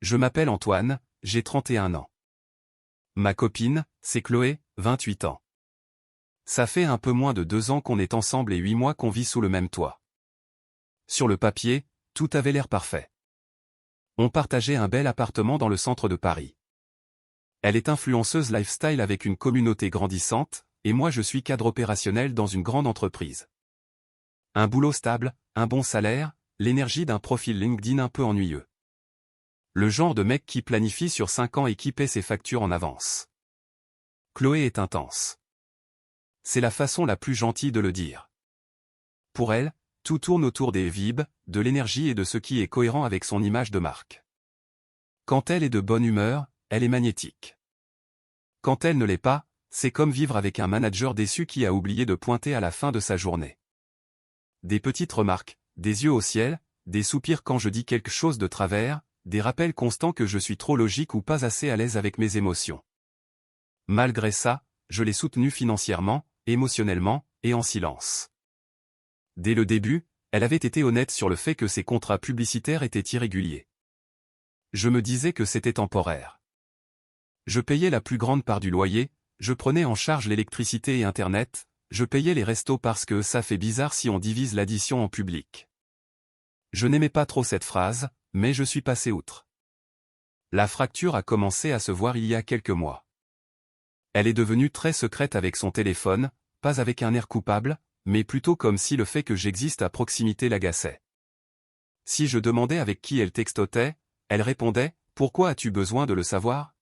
Je m'appelle Antoine, j'ai 31 ans. Ma copine, c'est Chloé, 28 ans. Ça fait un peu moins de 2 ans qu'on est ensemble et 8 mois qu'on vit sous le même toit. Sur le papier, tout avait l'air parfait. On partageait un bel appartement dans le centre de Paris. Elle est influenceuse lifestyle avec une communauté grandissante, et moi je suis cadre opérationnel dans une grande entreprise. Un boulot stable, un bon salaire, l'énergie d'un profil LinkedIn un peu ennuyeux. Le genre de mec qui planifie sur 5 ans et qui paie ses factures en avance. Chloé est intense. C'est la façon la plus gentille de le dire. Pour elle, tout tourne autour des vibes, de l'énergie et de ce qui est cohérent avec son image de marque. Quand elle est de bonne humeur, elle est magnétique. Quand elle ne l'est pas, c'est comme vivre avec un manager déçu qui a oublié de pointer à la fin de sa journée. Des petites remarques, des yeux au ciel, des soupirs quand je dis quelque chose de travers, des rappels constants que je suis trop logique ou pas assez à l'aise avec mes émotions. Malgré ça, je l'ai soutenue financièrement, émotionnellement, et en silence. Dès le début, elle avait été honnête sur le fait que ses contrats publicitaires étaient irréguliers. Je me disais que c'était temporaire. Je payais la plus grande part du loyer, je prenais en charge l'électricité et Internet, je payais les restos parce que ça fait bizarre si on divise l'addition en public. Je n'aimais pas trop cette phrase, mais je suis passé outre. La fracture a commencé à se voir il y a quelques mois. Elle est devenue très secrète avec son téléphone, pas avec un air coupable, mais plutôt comme si le fait que j'existe à proximité l'agaçait. Si je demandais avec qui elle textotait, elle répondait « Pourquoi as-tu besoin de le savoir ?»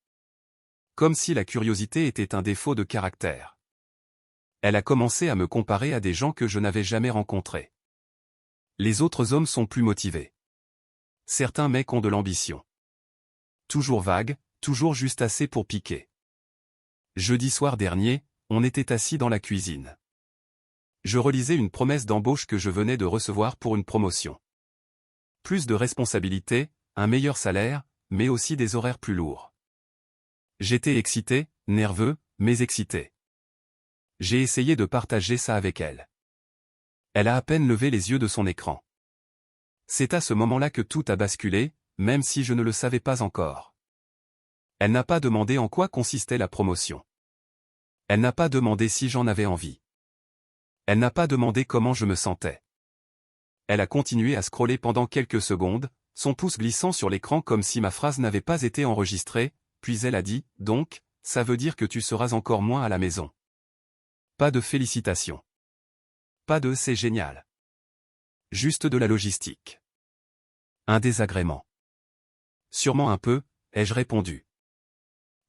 Comme si la curiosité était un défaut de caractère. Elle a commencé à me comparer à des gens que je n'avais jamais rencontrés. Les autres hommes sont plus motivés. Certains mecs ont de l'ambition. Toujours vague, toujours juste assez pour piquer. Jeudi soir dernier, on était assis dans la cuisine. Je relisais une promesse d'embauche que je venais de recevoir pour une promotion. Plus de responsabilités, un meilleur salaire, mais aussi des horaires plus lourds. J'étais excité, nerveux, mais excité. J'ai essayé de partager ça avec elle. Elle a à peine levé les yeux de son écran. C'est à ce moment-là que tout a basculé, même si je ne le savais pas encore. Elle n'a pas demandé en quoi consistait la promotion. Elle n'a pas demandé si j'en avais envie. Elle n'a pas demandé comment je me sentais. Elle a continué à scroller pendant quelques secondes, son pouce glissant sur l'écran comme si ma phrase n'avait pas été enregistrée, puis elle a dit « Donc, ça veut dire que tu seras encore moins à la maison. » Pas de félicitations. Pas de « c'est génial ». Juste de la logistique. Un désagrément. Sûrement un peu, ai-je répondu.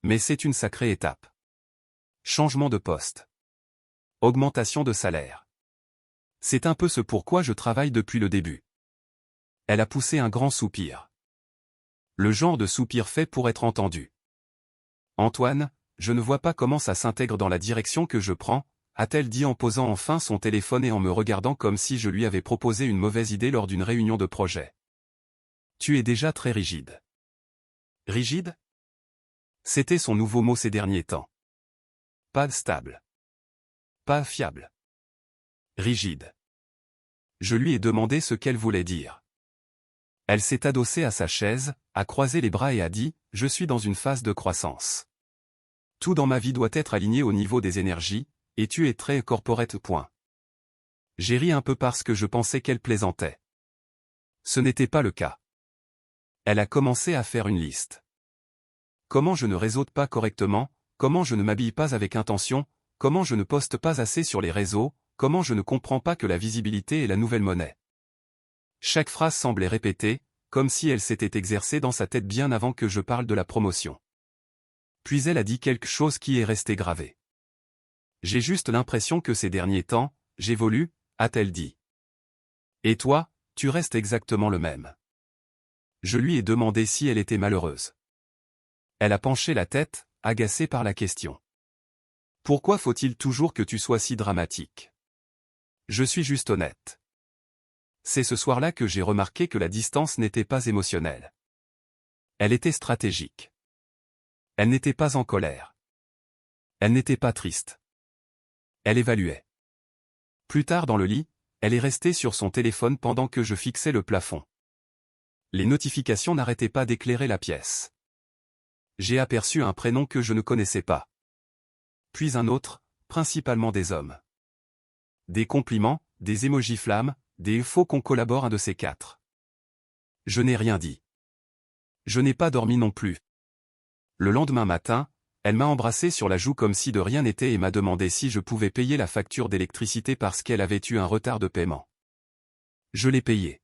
Mais c'est une sacrée étape. Changement de poste. Augmentation de salaire. C'est un peu ce pourquoi je travaille depuis le début. Elle a poussé un grand soupir. Le genre de soupir fait pour être entendu. Antoine, je ne vois pas comment ça s'intègre dans la direction que je prends, a-t-elle dit en posant enfin son téléphone et en me regardant comme si je lui avais proposé une mauvaise idée lors d'une réunion de projet. Tu es déjà très rigide. Rigide ? C'était son nouveau mot ces derniers temps. Pas stable. Pas fiable. Rigide. Je lui ai demandé ce qu'elle voulait dire. Elle s'est adossée à sa chaise, a croisé les bras et a dit « Je suis dans une phase de croissance. Tout dans ma vie doit être aligné au niveau des énergies, et tu es très corporate. » J'ai ri un peu parce que je pensais qu'elle plaisantait. Ce n'était pas le cas. Elle a commencé à faire une liste. Comment je ne réseaute pas correctement, comment je ne m'habille pas avec intention, comment je ne poste pas assez sur les réseaux, comment je ne comprends pas que la visibilité est la nouvelle monnaie. Chaque phrase semblait répétée, comme si elle s'était exercée dans sa tête bien avant que je parle de la promotion. Puis elle a dit quelque chose qui est resté gravé. J'ai juste l'impression que ces derniers temps, j'évolue, a-t-elle dit. Et toi, tu restes exactement le même. Je lui ai demandé si elle était malheureuse. Elle a penché la tête, agacée par la question. Pourquoi faut-il toujours que tu sois si dramatique? Je suis juste honnête. C'est ce soir-là que j'ai remarqué que la distance n'était pas émotionnelle. Elle était stratégique. Elle n'était pas en colère. Elle n'était pas triste. Elle évaluait. Plus tard dans le lit, elle est restée sur son téléphone pendant que je fixais le plafond. Les notifications n'arrêtaient pas d'éclairer la pièce. J'ai aperçu un prénom que je ne connaissais pas. Puis un autre, principalement des hommes. Des compliments, des émojis flammes, des faux qu'on collabore un de ces quatre. Je n'ai rien dit. Je n'ai pas dormi non plus. Le lendemain matin, elle m'a embrassé sur la joue comme si de rien n'était et m'a demandé si je pouvais payer la facture d'électricité parce qu'elle avait eu un retard de paiement. Je l'ai payé.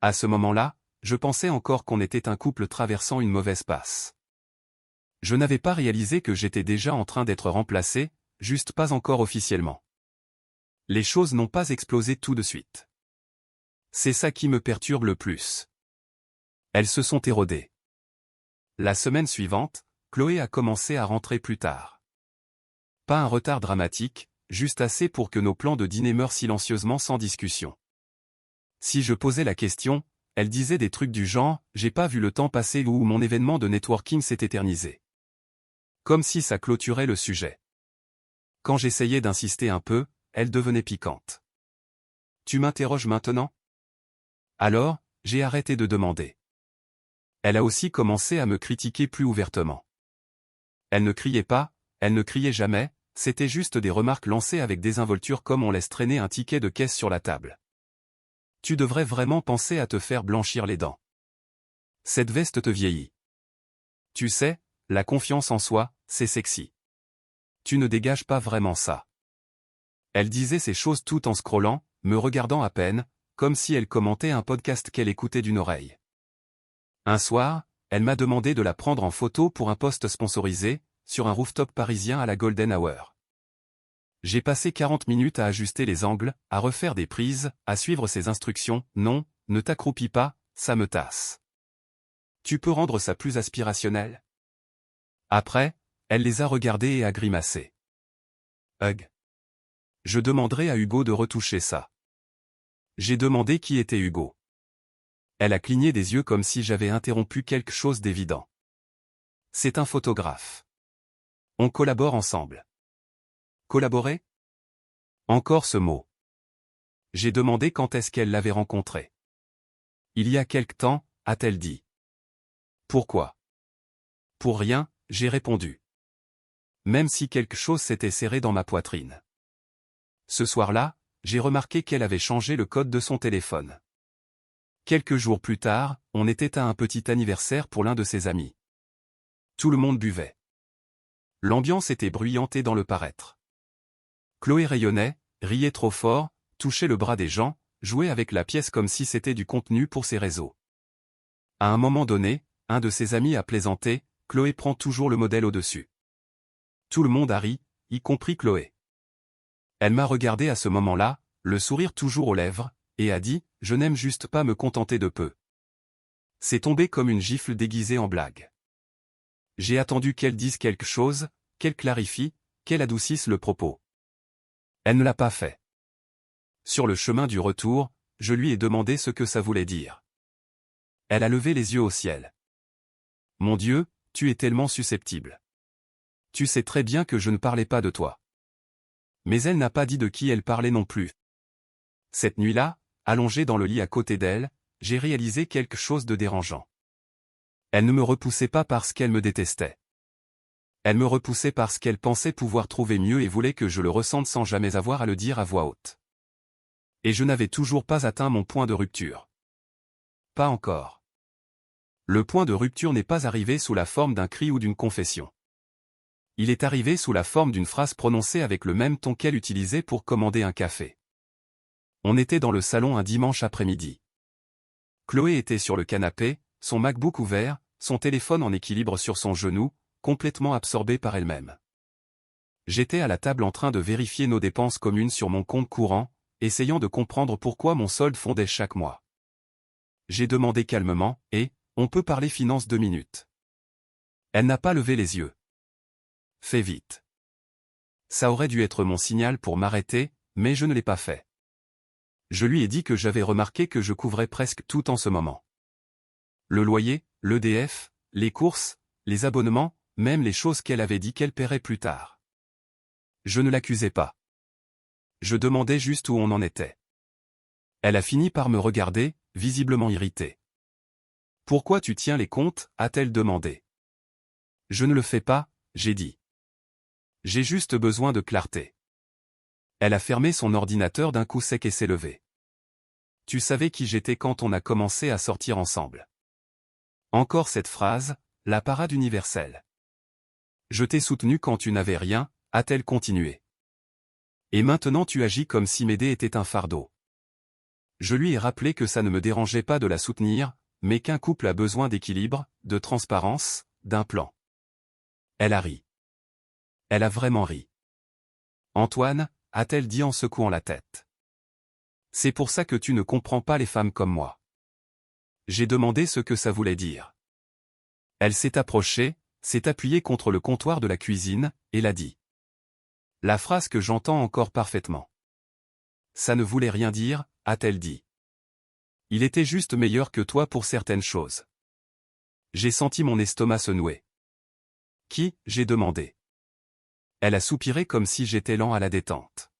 À ce moment-là, je pensais encore qu'on était un couple traversant une mauvaise passe. Je n'avais pas réalisé que j'étais déjà en train d'être remplacé, juste pas encore officiellement. Les choses n'ont pas explosé tout de suite. C'est ça qui me perturbe le plus. Elles se sont érodées. La semaine suivante, Chloé a commencé à rentrer plus tard. Pas un retard dramatique, juste assez pour que nos plans de dîner meurent silencieusement sans discussion. Si je posais la question, elle disait des trucs du genre « j'ai pas vu le temps passer » ou « mon événement de networking s'est éternisé ». Comme si ça clôturait le sujet. Quand j'essayais d'insister un peu, elle devenait piquante. « Tu m'interroges maintenant ?» Alors, j'ai arrêté de demander. Elle a aussi commencé à me critiquer plus ouvertement. Elle ne criait pas, elle ne criait jamais, c'était juste des remarques lancées avec désinvolture comme on laisse traîner un ticket de caisse sur la table. Tu devrais vraiment penser à te faire blanchir les dents. Cette veste te vieillit. Tu sais, la confiance en soi, c'est sexy. Tu ne dégages pas vraiment ça. Elle disait ces choses tout en scrollant, me regardant à peine, comme si elle commentait un podcast qu'elle écoutait d'une oreille. Un soir, elle m'a demandé de la prendre en photo pour un post sponsorisé, sur un rooftop parisien à la Golden Hour. J'ai passé 40 minutes à ajuster les angles, à refaire des prises, à suivre ses instructions. Non, ne t'accroupis pas, ça me tasse. Tu peux rendre ça plus aspirationnel? Après, elle les a regardés et a grimacé. Hug. Je demanderai à Hugo de retoucher ça. J'ai demandé qui était Hugo. Elle a cligné des yeux comme si j'avais interrompu quelque chose d'évident. C'est un photographe. On collabore ensemble. Collaborer? Encore ce mot. J'ai demandé quand est-ce qu'elle l'avait rencontré. Il y a quelque temps, a-t-elle dit. Pourquoi? Pour rien, j'ai répondu. Même si quelque chose s'était serré dans ma poitrine. Ce soir-là, j'ai remarqué qu'elle avait changé le code de son téléphone. Quelques jours plus tard, on était à un petit anniversaire pour l'un de ses amis. Tout le monde buvait. L'ambiance était bruyante et dans le paraître. Chloé rayonnait, riait trop fort, touchait le bras des gens, jouait avec la pièce comme si c'était du contenu pour ses réseaux. À un moment donné, un de ses amis a plaisanté, Chloé prend toujours le modèle au-dessus. Tout le monde a ri, y compris Chloé. Elle m'a regardé à ce moment-là, le sourire toujours aux lèvres, et a dit, je n'aime juste pas me contenter de peu. C'est tombé comme une gifle déguisée en blague. J'ai attendu qu'elle dise quelque chose, qu'elle clarifie, qu'elle adoucisse le propos. Elle ne l'a pas fait. Sur le chemin du retour, je lui ai demandé ce que ça voulait dire. Elle a levé les yeux au ciel. Mon Dieu, tu es tellement susceptible. Tu sais très bien que je ne parlais pas de toi. Mais elle n'a pas dit de qui elle parlait non plus. Cette nuit-là, allongée dans le lit à côté d'elle, j'ai réalisé quelque chose de dérangeant. Elle ne me repoussait pas parce qu'elle me détestait. Elle me repoussait parce qu'elle pensait pouvoir trouver mieux et voulait que je le ressente sans jamais avoir à le dire à voix haute. Et je n'avais toujours pas atteint mon point de rupture. Pas encore. Le point de rupture n'est pas arrivé sous la forme d'un cri ou d'une confession. Il est arrivé sous la forme d'une phrase prononcée avec le même ton qu'elle utilisait pour commander un café. On était dans le salon un dimanche après-midi. Chloé était sur le canapé, son MacBook ouvert, son téléphone en équilibre sur son genou, complètement absorbée par elle-même. J'étais à la table en train de vérifier nos dépenses communes sur mon compte courant, essayant de comprendre pourquoi mon solde fondait chaque mois. J'ai demandé calmement, on peut parler finances 2 minutes. Elle n'a pas levé les yeux. Fais vite. Ça aurait dû être mon signal pour m'arrêter, mais je ne l'ai pas fait. Je lui ai dit que j'avais remarqué que je couvrais presque tout en ce moment. Le loyer, l'EDF, les courses, les abonnements, même les choses qu'elle avait dit qu'elle paierait plus tard. Je ne l'accusais pas. Je demandais juste où on en était. Elle a fini par me regarder, visiblement irritée. Pourquoi tu tiens les comptes, a-t-elle demandé. Je ne le fais pas, j'ai dit. J'ai juste besoin de clarté. Elle a fermé son ordinateur d'un coup sec et s'est levée. Tu savais qui j'étais quand on a commencé à sortir ensemble. Encore cette phrase, la parade universelle. Je t'ai soutenu quand tu n'avais rien, a-t-elle continué. Et maintenant tu agis comme si m'aider était un fardeau. Je lui ai rappelé que ça ne me dérangeait pas de la soutenir, mais qu'un couple a besoin d'équilibre, de transparence, d'un plan. Elle a ri. Elle a vraiment ri. Antoine, a-t-elle dit en secouant la tête. C'est pour ça que tu ne comprends pas les femmes comme moi. J'ai demandé ce que ça voulait dire. Elle s'est approchée, s'est appuyée contre le comptoir de la cuisine, et l'a dit. La phrase que j'entends encore parfaitement. Ça ne voulait rien dire, a-t-elle dit. Il était juste meilleur que toi pour certaines choses. J'ai senti mon estomac se nouer. Qui, j'ai demandé. Elle a soupiré comme si j'étais lent à la détente.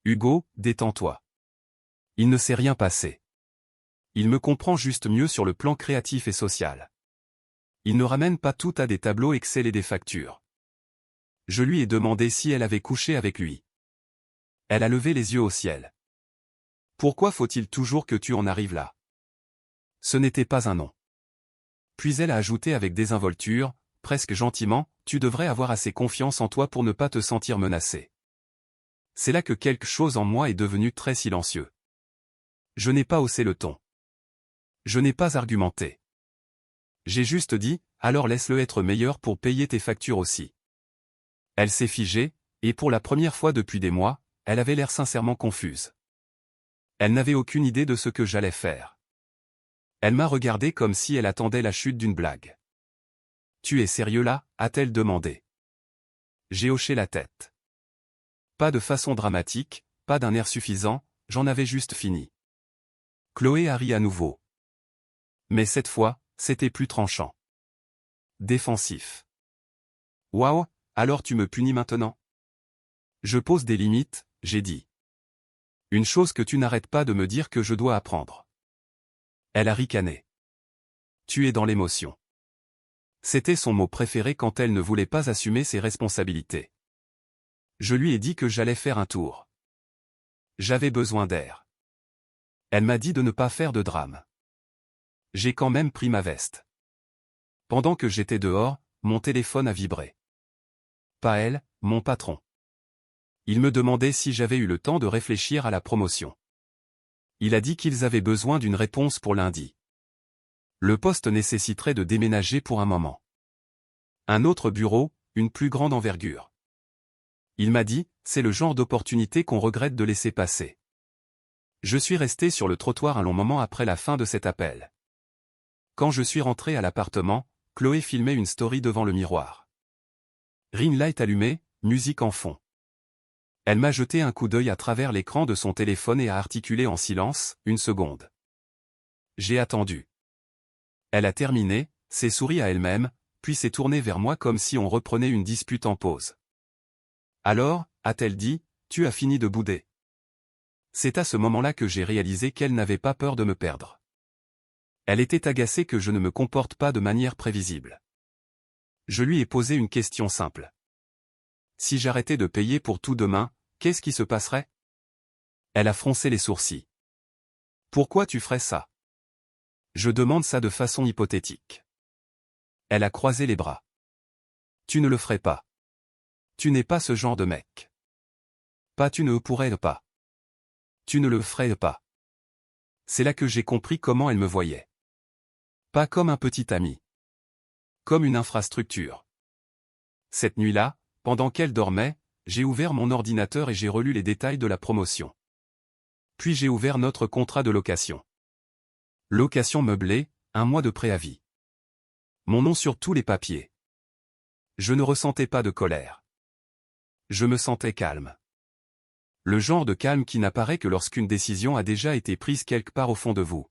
Hugo, détends-toi. Il ne s'est rien passé. Il me comprend juste mieux sur le plan créatif et social. Il ne ramène pas tout à des tableaux Excel et des factures. Je lui ai demandé si elle avait couché avec lui. Elle a levé les yeux au ciel. Pourquoi faut-il toujours que tu en arrives là? Ce n'était pas un non. Puis elle a ajouté avec désinvolture, presque gentiment, tu devrais avoir assez confiance en toi pour ne pas te sentir menacé. C'est là que quelque chose en moi est devenu très silencieux. Je n'ai pas haussé le ton. Je n'ai pas argumenté. J'ai juste dit, alors laisse-le être meilleur pour payer tes factures aussi. Elle s'est figée, et pour la première fois depuis des mois, elle avait l'air sincèrement confuse. Elle n'avait aucune idée de ce que j'allais faire. Elle m'a regardé comme si elle attendait la chute d'une blague. Tu es sérieux là, a-t-elle demandé. J'ai hoché la tête. Pas de façon dramatique, pas d'un air suffisant, j'en avais juste fini. Chloé a ri à nouveau. Mais cette fois, c'était plus tranchant. Défensif. Waouh, alors tu me punis maintenant? Je pose des limites, j'ai dit. Une chose que tu n'arrêtes pas de me dire que je dois apprendre. Elle a ricané. Tu es dans l'émotion. C'était son mot préféré quand elle ne voulait pas assumer ses responsabilités. Je lui ai dit que j'allais faire un tour. J'avais besoin d'air. Elle m'a dit de ne pas faire de drame. J'ai quand même pris ma veste. Pendant que j'étais dehors, mon téléphone a vibré. Pas elle, mon patron. Il me demandait si j'avais eu le temps de réfléchir à la promotion. Il a dit qu'ils avaient besoin d'une réponse pour lundi. Le poste nécessiterait de déménager pour un moment. Un autre bureau, une plus grande envergure. Il m'a dit, c'est le genre d'opportunité qu'on regrette de laisser passer. Je suis resté sur le trottoir un long moment après la fin de cet appel. Quand je suis rentré à l'appartement, Chloé filmait une story devant le miroir. Ring light allumé, musique en fond. Elle m'a jeté un coup d'œil à travers l'écran de son téléphone et a articulé en silence, une seconde. J'ai attendu. Elle a terminé, s'est souri à elle-même, puis s'est tournée vers moi comme si on reprenait une dispute en pause. Alors, a-t-elle dit, tu as fini de bouder. C'est à ce moment-là que j'ai réalisé qu'elle n'avait pas peur de me perdre. Elle était agacée que je ne me comporte pas de manière prévisible. Je lui ai posé une question simple. Si j'arrêtais de payer pour tout demain, qu'est-ce qui se passerait? Elle a froncé les sourcils. Pourquoi tu ferais ça? Je demande ça de façon hypothétique. Elle a croisé les bras. Tu ne le ferais pas. Tu n'es pas ce genre de mec. Pas tu ne pourrais pas. Tu ne le ferais pas. C'est là que j'ai compris comment elle me voyait. Pas comme un petit ami. Comme une infrastructure. Cette nuit-là, pendant qu'elle dormait, j'ai ouvert mon ordinateur et j'ai relu les détails de la promotion. Puis j'ai ouvert notre contrat de location. Location meublée, 1 mois de préavis. Mon nom sur tous les papiers. Je ne ressentais pas de colère. Je me sentais calme. Le genre de calme qui n'apparaît que lorsqu'une décision a déjà été prise quelque part au fond de vous.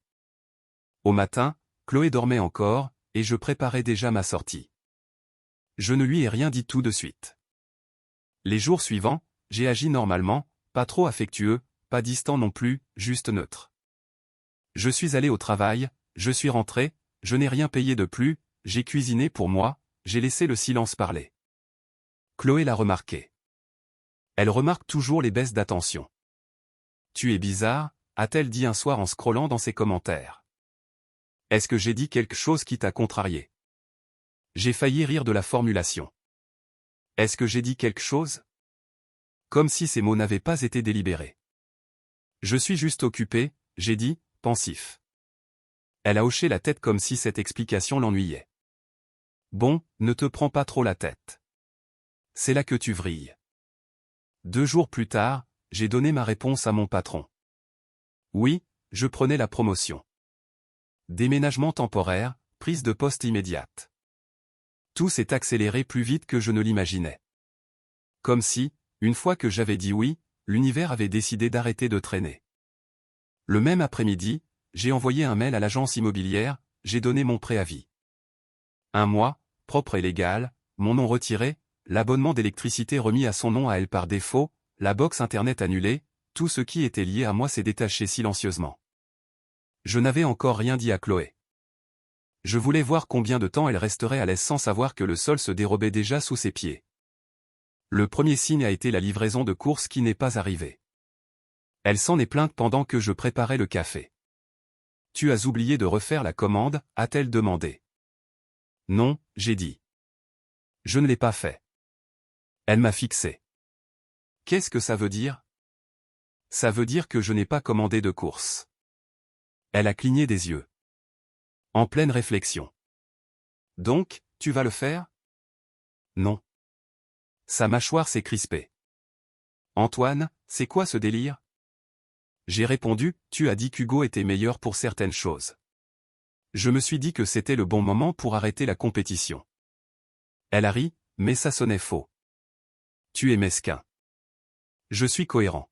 Au matin, Chloé dormait encore, et je préparais déjà ma sortie. Je ne lui ai rien dit tout de suite. Les jours suivants, j'ai agi normalement, pas trop affectueux, pas distant non plus, juste neutre. Je suis allé au travail, je suis rentré, je n'ai rien payé de plus, j'ai cuisiné pour moi, j'ai laissé le silence parler. Chloé l'a remarqué. Elle remarque toujours les baisses d'attention. Tu es bizarre, a-t-elle dit un soir en scrollant dans ses commentaires. Est-ce que j'ai dit quelque chose qui t'a contrarié? J'ai failli rire de la formulation. Est-ce que j'ai dit quelque chose? Comme si ces mots n'avaient pas été délibérés. Je suis juste occupé, j'ai dit, pensif. Elle a hoché la tête comme si cette explication l'ennuyait. Bon, ne te prends pas trop la tête. C'est là que tu vrilles. 2 jours plus tard, j'ai donné ma réponse à mon patron. Oui, je prenais la promotion. Déménagement temporaire, prise de poste immédiate. Tout s'est accéléré plus vite que je ne l'imaginais. Comme si, une fois que j'avais dit oui, l'univers avait décidé d'arrêter de traîner. Le même après-midi, j'ai envoyé un mail à l'agence immobilière, j'ai donné mon préavis. 1 mois, propre et légal, mon nom retiré, l'abonnement d'électricité remis à son nom à elle par défaut, la box internet annulée, tout ce qui était lié à moi s'est détaché silencieusement. Je n'avais encore rien dit à Chloé. Je voulais voir combien de temps elle resterait à l'aise sans savoir que le sol se dérobait déjà sous ses pieds. Le premier signe a été la livraison de courses qui n'est pas arrivée. Elle s'en est plainte pendant que je préparais le café. Tu as oublié de refaire la commande, a-t-elle demandé. Non, j'ai dit. Je ne l'ai pas fait. Elle m'a fixé. Qu'est-ce que ça veut dire? Ça veut dire que je n'ai pas commandé de courses. Elle a cligné des yeux. En pleine réflexion. Donc, tu vas le faire? Non. Sa mâchoire s'est crispée. Antoine, c'est quoi ce délire? J'ai répondu, tu as dit qu'Hugo était meilleur pour certaines choses. Je me suis dit que c'était le bon moment pour arrêter la compétition. Elle a ri, mais ça sonnait faux. Tu es mesquin. Je suis cohérent.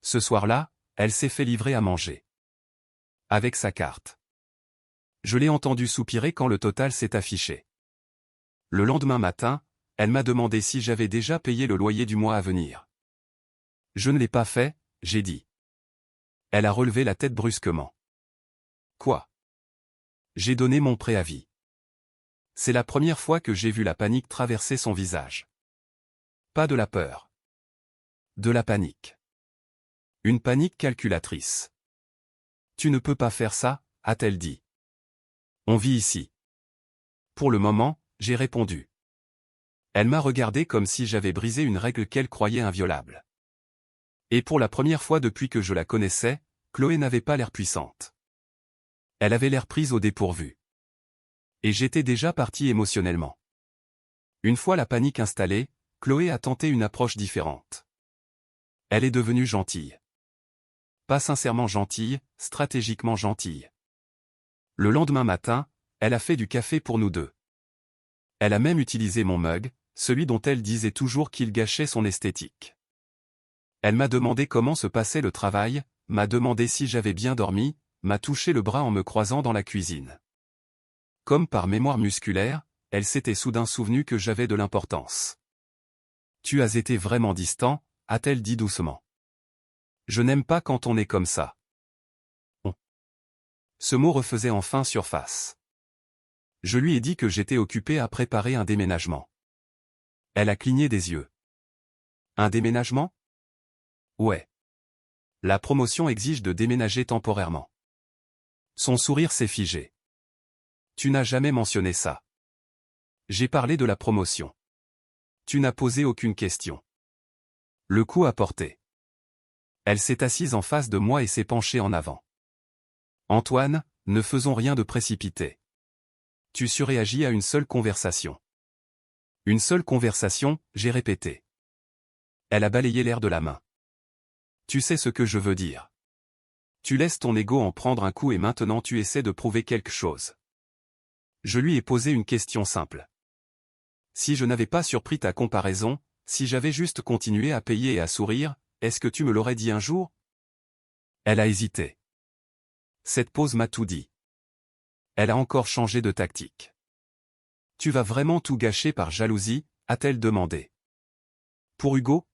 Ce soir-là, elle s'est fait livrer à manger. Avec sa carte. Je l'ai entendu soupirer quand le total s'est affiché. Le lendemain matin, elle m'a demandé si j'avais déjà payé le loyer du mois à venir. Je ne l'ai pas fait, j'ai dit. Elle a relevé la tête brusquement. Quoi? J'ai donné mon préavis. C'est la première fois que j'ai vu la panique traverser son visage. Pas de la peur. De la panique. Une panique calculatrice. Tu ne peux pas faire ça, a-t-elle dit. On vit ici. Pour le moment, j'ai répondu. Elle m'a regardé comme si j'avais brisé une règle qu'elle croyait inviolable. Et pour la première fois depuis que je la connaissais, Chloé n'avait pas l'air puissante. Elle avait l'air prise au dépourvu. Et j'étais déjà parti émotionnellement. Une fois la panique installée, Chloé a tenté une approche différente. Elle est devenue gentille. Pas sincèrement gentille, stratégiquement gentille. Le lendemain matin, elle a fait du café pour nous deux. Elle a même utilisé mon mug, celui dont elle disait toujours qu'il gâchait son esthétique. Elle m'a demandé comment se passait le travail, m'a demandé si j'avais bien dormi, m'a touché le bras en me croisant dans la cuisine. Comme par mémoire musculaire, elle s'était soudain souvenue que j'avais de l'importance. Tu as été vraiment distant, a-t-elle dit doucement. Je n'aime pas quand on est comme ça. Ce mot refaisait enfin surface. Je lui ai dit que j'étais occupé à préparer un déménagement. Elle a cligné des yeux. Un déménagement? Ouais. La promotion exige de déménager temporairement. Son sourire s'est figé. Tu n'as jamais mentionné ça. J'ai parlé de la promotion. Tu n'as posé aucune question. Le coup a porté. Elle s'est assise en face de moi et s'est penchée en avant. Antoine, ne faisons rien de précipité. Tu surréagis à une seule conversation. Une seule conversation, j'ai répété. Elle a balayé l'air de la main. Tu sais ce que je veux dire. Tu laisses ton ego en prendre un coup et maintenant tu essaies de prouver quelque chose. Je lui ai posé une question simple. Si je n'avais pas surpris ta comparaison, si j'avais juste continué à payer et à sourire, est-ce que tu me l'aurais dit un jour? Elle a hésité. Cette pause m'a tout dit. Elle a encore changé de tactique. Tu vas vraiment tout gâcher par jalousie, a-t-elle demandé. Pour Hugo?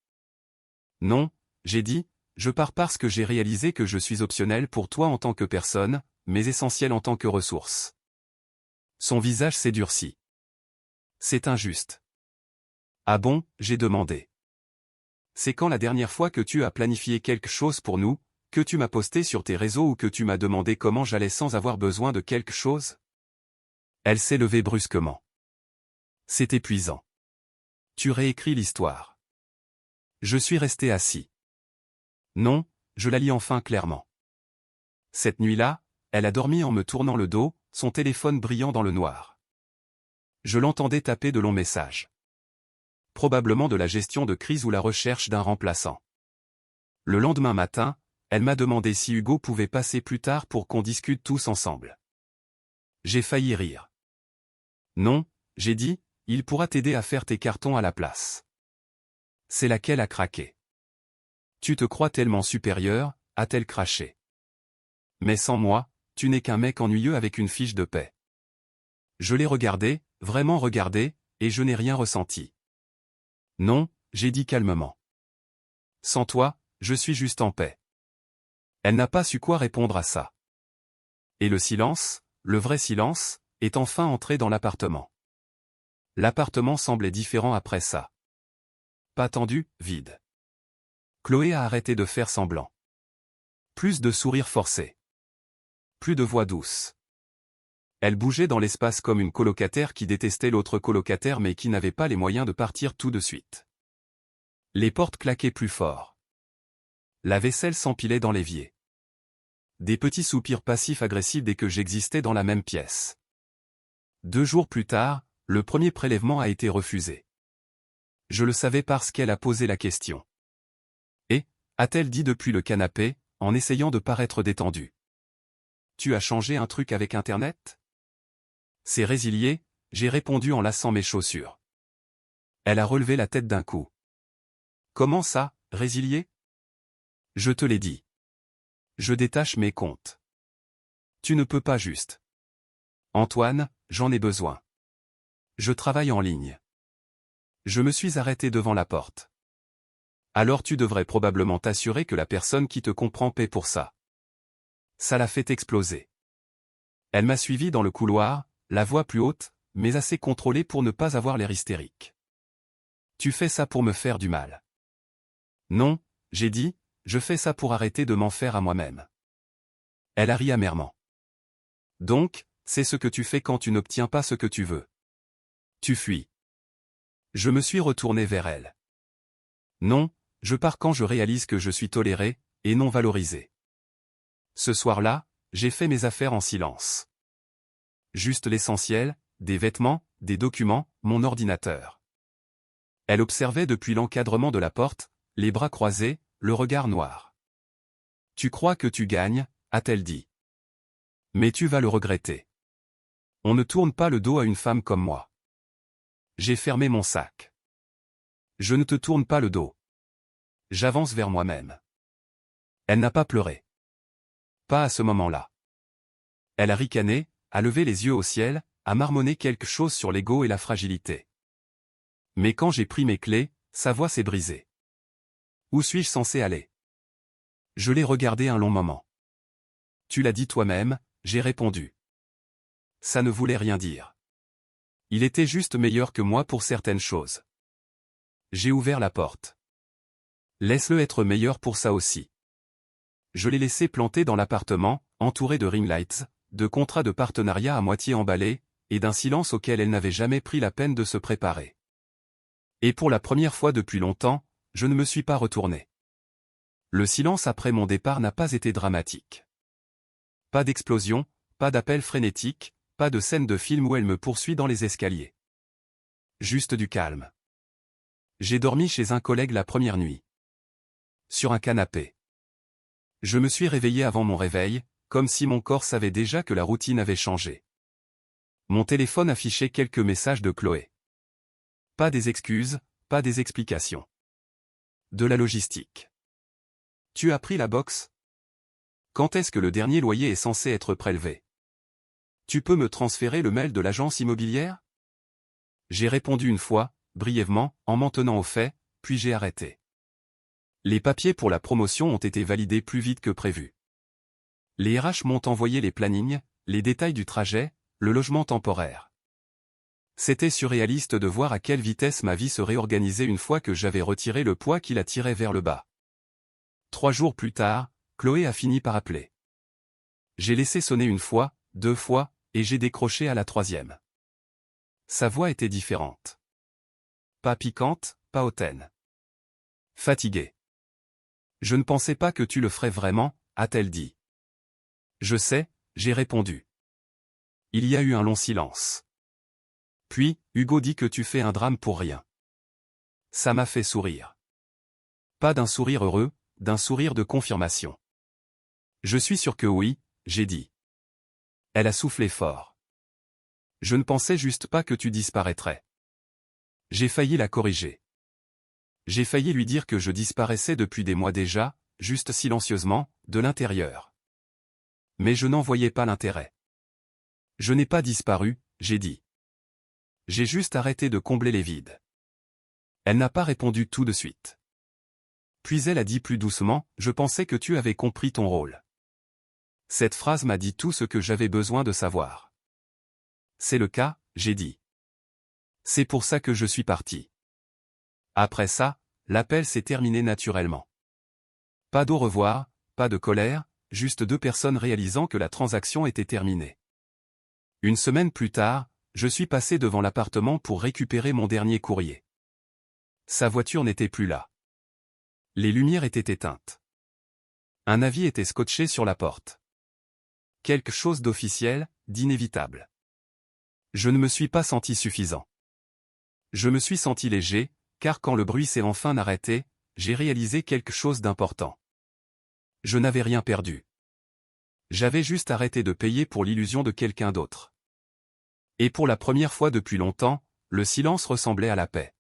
Non, j'ai dit, je pars parce que j'ai réalisé que je suis optionnel pour toi en tant que personne, mais essentiel en tant que ressource. Son visage s'est durci. C'est injuste. Ah bon, j'ai demandé. C'est quand la dernière fois que tu as planifié quelque chose pour nous, que tu m'as posté sur tes réseaux ou que tu m'as demandé comment j'allais sans avoir besoin de quelque chose? Elle s'est levée brusquement. C'est épuisant. Tu réécris l'histoire. Je suis resté assis. Non, je la lis enfin clairement. Cette nuit-là, elle a dormi en me tournant le dos, son téléphone brillant dans le noir. Je l'entendais taper de longs messages. Probablement de la gestion de crise ou la recherche d'un remplaçant. Le lendemain matin, elle m'a demandé si Hugo pouvait passer plus tard pour qu'on discute tous ensemble. J'ai failli rire. Non, j'ai dit, il pourra t'aider à faire tes cartons à la place. C'est laquelle a craqué. Tu te crois tellement supérieur, a-t-elle craché. Mais sans moi, tu n'es qu'un mec ennuyeux avec une fiche de paie. Je l'ai regardé, vraiment regardé, et je n'ai rien ressenti. Non, j'ai dit calmement. Sans toi, je suis juste en paix. Elle n'a pas su quoi répondre à ça. Et le silence, le vrai silence, est enfin entré dans l'appartement. L'appartement semblait différent après ça. Pas tendu, vide. Chloé a arrêté de faire semblant. Plus de sourires forcés. Plus de voix douces. Elle bougeait dans l'espace comme une colocataire qui détestait l'autre colocataire mais qui n'avait pas les moyens de partir tout de suite. Les portes claquaient plus fort. La vaisselle s'empilait dans l'évier. Des petits soupirs passifs-agressifs dès que j'existais dans la même pièce. 2 jours plus tard, le premier prélèvement a été refusé. Je le savais parce qu'elle a posé la question. Et, a-t-elle dit depuis le canapé, en essayant de paraître détendue. Tu as changé un truc avec Internet? C'est résilié, j'ai répondu en lassant mes chaussures. Elle a relevé la tête d'un coup. Comment ça, résilié? Je te l'ai dit. Je détache mes comptes. Tu ne peux pas juste. Antoine, j'en ai besoin. Je travaille en ligne. Je me suis arrêté devant la porte. Alors tu devrais probablement t'assurer que la personne qui te comprend paie pour ça. Ça l'a fait exploser. Elle m'a suivi dans le couloir, la voix plus haute, mais assez contrôlée pour ne pas avoir l'air hystérique. Tu fais ça pour me faire du mal. Non, j'ai dit, je fais ça pour arrêter de m'en faire à moi-même. Elle a ri amèrement. Donc, c'est ce que tu fais quand tu n'obtiens pas ce que tu veux. Tu fuis. Je me suis retourné vers elle. Non, je pars quand je réalise que je suis toléré, et non valorisé. Ce soir-là, j'ai fait mes affaires en silence. Juste l'essentiel, des vêtements, des documents, mon ordinateur. Elle observait depuis l'encadrement de la porte, les bras croisés, le regard noir. Tu crois que tu gagnes, a-t-elle dit. Mais tu vas le regretter. On ne tourne pas le dos à une femme comme moi. J'ai fermé mon sac. Je ne te tourne pas le dos. J'avance vers moi-même. Elle n'a pas pleuré. Pas à ce moment-là. Elle a ricané, a levé les yeux au ciel, a marmonné quelque chose sur l'ego et la fragilité. Mais quand j'ai pris mes clés, sa voix s'est brisée. Où suis-je censé aller? Je l'ai regardé un long moment. Tu l'as dit toi-même, j'ai répondu. Ça ne voulait rien dire. Il était juste meilleur que moi pour certaines choses. J'ai ouvert la porte. Laisse-le être meilleur pour ça aussi. Je l'ai laissé planter dans l'appartement, entouré de ring lights, de contrats de partenariat à moitié emballés, et d'un silence auquel elle n'avait jamais pris la peine de se préparer. Et pour la première fois depuis longtemps, je ne me suis pas retourné. Le silence après mon départ n'a pas été dramatique. Pas d'explosion, pas d'appel frénétique, pas de scène de film où elle me poursuit dans les escaliers. Juste du calme. J'ai dormi chez un collègue la première nuit. Sur un canapé. Je me suis réveillé avant mon réveil, comme si mon corps savait déjà que la routine avait changé. Mon téléphone affichait quelques messages de Chloé. Pas des excuses, pas des explications. De la logistique. Tu as pris la box? Quand est-ce que le dernier loyer est censé être prélevé? Tu peux me transférer le mail de l'agence immobilière? J'ai répondu une fois, brièvement, en m'en tenant au fait, puis j'ai arrêté. Les papiers pour la promotion ont été validés plus vite que prévu. Les RH m'ont envoyé les plannings, les détails du trajet, le logement temporaire. C'était surréaliste de voir à quelle vitesse ma vie se réorganisait une fois que j'avais retiré le poids qui la tirait vers le bas. 3 jours plus tard, Chloé a fini par appeler. J'ai laissé sonner 1 fois, 2 fois, et j'ai décroché à la 3e. Sa voix était différente. Pas piquante, pas hautaine. Fatiguée. Je ne pensais pas que tu le ferais vraiment, a-t-elle dit. Je sais, j'ai répondu. Il y a eu un long silence. Puis, Hugo dit que tu fais un drame pour rien. Ça m'a fait sourire. Pas d'un sourire heureux, d'un sourire de confirmation. Je suis sûr que oui, j'ai dit. Elle a soufflé fort. Je ne pensais juste pas que tu disparaîtrais. J'ai failli la corriger. J'ai failli lui dire que je disparaissais depuis des mois déjà, juste silencieusement, de l'intérieur. Mais je n'en voyais pas l'intérêt. Je n'ai pas disparu, j'ai dit. J'ai juste arrêté de combler les vides. Elle n'a pas répondu tout de suite. Puis elle a dit plus doucement, je pensais que tu avais compris ton rôle. Cette phrase m'a dit tout ce que j'avais besoin de savoir. C'est le cas, j'ai dit. C'est pour ça que je suis parti. Après ça, l'appel s'est terminé naturellement. Pas d'au revoir, pas de colère, juste 2 personnes réalisant que la transaction était terminée. 1 semaine plus tard, je suis passé devant l'appartement pour récupérer mon dernier courrier. Sa voiture n'était plus là. Les lumières étaient éteintes. Un avis était scotché sur la porte. Quelque chose d'officiel, d'inévitable. Je ne me suis pas senti suffisant. Je me suis senti léger, car quand le bruit s'est enfin arrêté, j'ai réalisé quelque chose d'important. Je n'avais rien perdu. J'avais juste arrêté de payer pour l'illusion de quelqu'un d'autre. Et pour la première fois depuis longtemps, le silence ressemblait à la paix.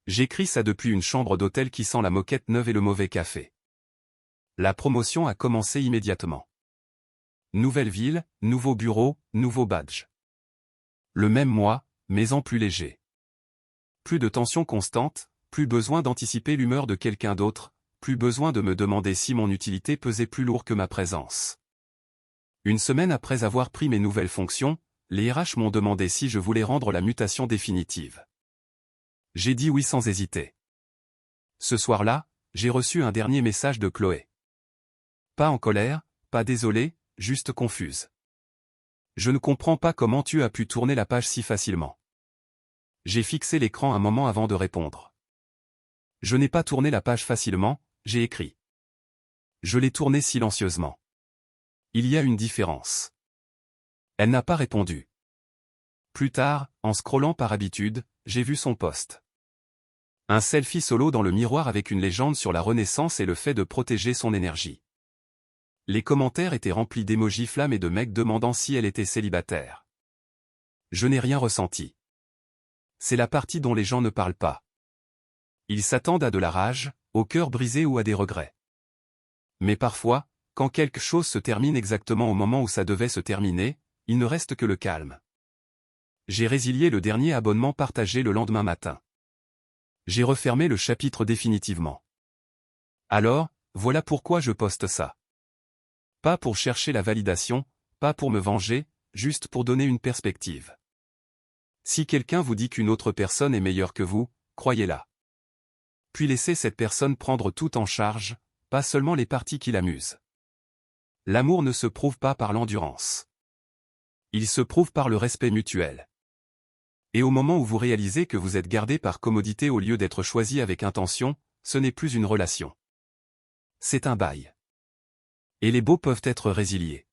J'écris ça depuis une chambre d'hôtel qui sent la moquette neuve et le mauvais café. La promotion a commencé immédiatement. Nouvelle ville, nouveau bureau, nouveau badge. Le même mois, mais en plus léger. Plus de tension constante, plus besoin d'anticiper l'humeur de quelqu'un d'autre, plus besoin de me demander si mon utilité pesait plus lourd que ma présence. 1 semaine après avoir pris mes nouvelles fonctions, les RH m'ont demandé si je voulais rendre la mutation définitive. J'ai dit oui sans hésiter. Ce soir-là, j'ai reçu un dernier message de Chloé. Pas en colère, pas désolée, juste confuse. Je ne comprends pas comment tu as pu tourner la page si facilement. J'ai fixé l'écran un moment avant de répondre. Je n'ai pas tourné la page facilement, j'ai écrit. Je l'ai tournée silencieusement. Il y a une différence. Elle n'a pas répondu. Plus tard, en scrollant par habitude, j'ai vu son post. Un selfie solo dans le miroir avec une légende sur la renaissance et le fait de protéger son énergie. Les commentaires étaient remplis d'émojis flammes et de mecs demandant si elle était célibataire. Je n'ai rien ressenti. C'est la partie dont les gens ne parlent pas. Ils s'attendent à de la rage, au cœur brisé ou à des regrets. Mais parfois, quand quelque chose se termine exactement au moment où ça devait se terminer, il ne reste que le calme. J'ai résilié le dernier abonnement partagé le lendemain matin. J'ai refermé le chapitre définitivement. Alors, voilà pourquoi je poste ça. Pas pour chercher la validation, pas pour me venger, juste pour donner une perspective. Si quelqu'un vous dit qu'une autre personne est meilleure que vous, croyez-la. Puis laissez cette personne prendre tout en charge, pas seulement les parties qui l'amusent. L'amour ne se prouve pas par l'endurance. Il se prouve par le respect mutuel. Et au moment où vous réalisez que vous êtes gardé par commodité au lieu d'être choisi avec intention, ce n'est plus une relation. C'est un bail. Et les baux peuvent être résiliés.